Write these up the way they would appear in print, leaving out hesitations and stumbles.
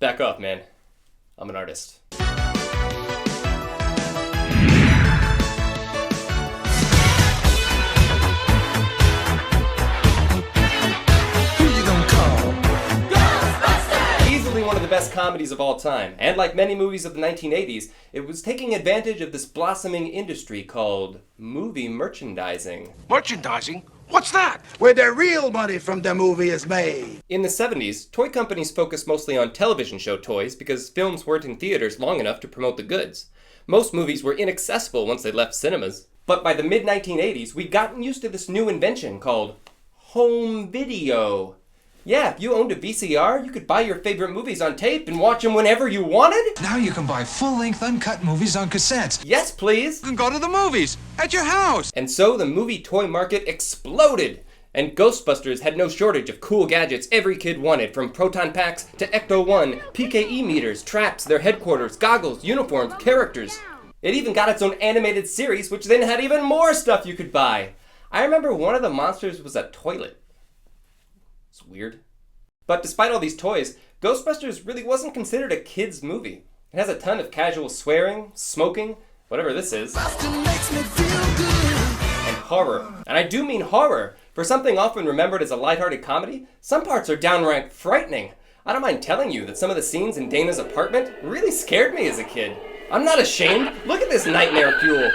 Back off, man. I'm an artist. One of the best comedies of all time, and like many movies of the 1980s, it was taking advantage of this blossoming industry called movie merchandising. Merchandising? What's that? Where the real money from the movie is made. In the 70s, toy companies focused mostly on television show toys because films weren't in theaters long enough to promote the goods. Most movies were inaccessible once they left cinemas. But by the mid-1980s, we'd gotten used to this new invention called home video. Yeah, if you owned a VCR, you could buy your favorite movies on tape and watch them whenever you wanted. Now you can buy full-length uncut movies on cassettes. Yes, please. You can go to the movies at your house. And so the movie toy market exploded. And Ghostbusters had no shortage of cool gadgets every kid wanted, from proton packs to Ecto-1, PKE meters, traps, their headquarters, goggles, uniforms, characters. It even got its own animated series, which then had even more stuff you could buy. I remember one of the monsters was a toilet. It's weird. But despite all these toys, Ghostbusters really wasn't considered a kid's movie. It has a ton of casual swearing, smoking, whatever this is, and horror. And I do mean horror. For something often remembered as a lighthearted comedy, some parts are downright frightening. I don't mind telling you that some of the scenes in Dana's apartment really scared me as a kid. I'm not ashamed. Look at this nightmare fuel.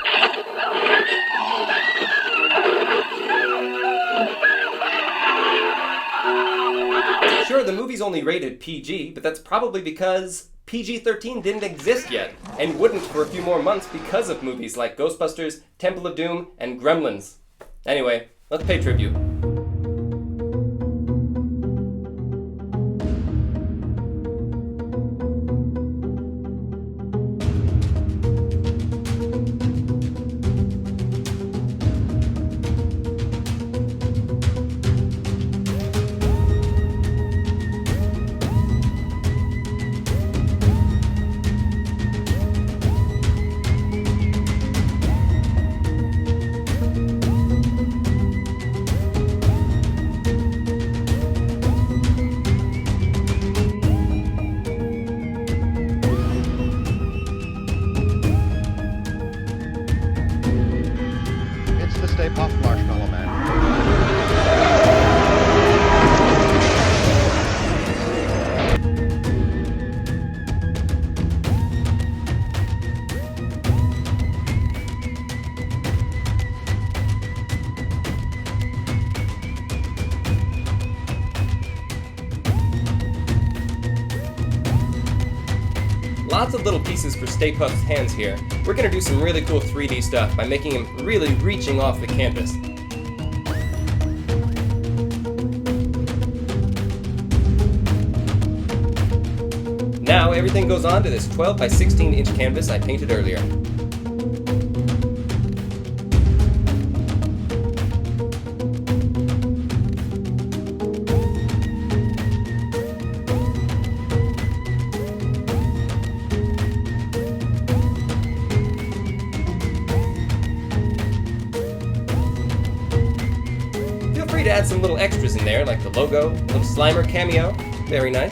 Sure, the movie's only rated PG, but that's probably because PG-13 didn't exist yet, and wouldn't for a few more months because of movies like Ghostbusters, Temple of Doom, and Gremlins. Anyway, let's pay tribute. Stay Puft Marshmallow Man. Lots of little pieces for Stay Puft's hands here. We're gonna do some really cool 3D stuff by making him really reaching off the canvas. Now everything goes onto this 12 by 16 inch canvas I painted earlier. To add some little extras in there, like the logo, little Slimer cameo. Very nice.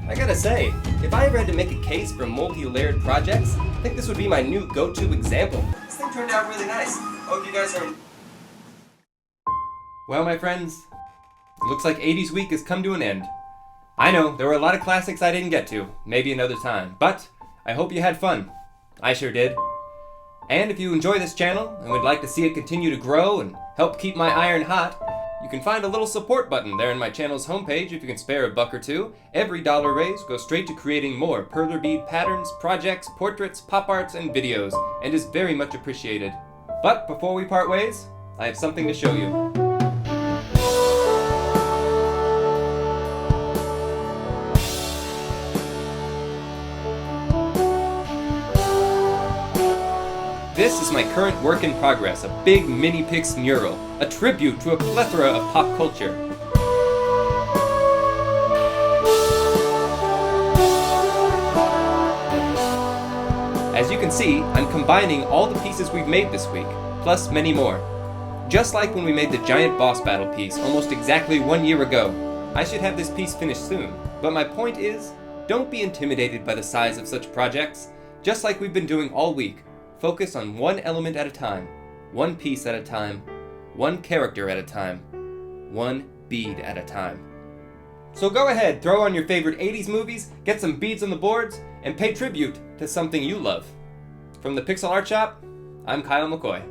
I gotta say, if I ever had to make a case for multi-layered projects, I think this would be my new go-to example. This thing turned out really nice. Hope you guys are... Well, my friends, it looks like 80s week has come to an end. I know, there were a lot of classics I didn't get to, maybe another time, but I hope you had fun. I sure did. And if you enjoy this channel and would like to see it continue to grow and help keep my iron hot, you can find a little support button there in my channel's homepage if you can spare a buck or two. Every dollar raised goes straight to creating more Perler bead patterns, projects, portraits, pop arts, and videos, and is very much appreciated. But before we part ways, I have something to show you. This is my current work in progress, a big mini-pix mural, a tribute to a plethora of pop culture. As you can see, I'm combining all the pieces we've made this week, plus many more. Just like when we made the giant boss battle piece almost exactly 1 year ago, I should have this piece finished soon. But my point is, don't be intimidated by the size of such projects. Just like we've been doing all week, focus on one element at a time, one piece at a time, one character at a time, one bead at a time. So go ahead, throw on your favorite 80s movies, get some beads on the boards, and pay tribute to something you love. From the Pixel Art Shop, I'm Kyle McCoy.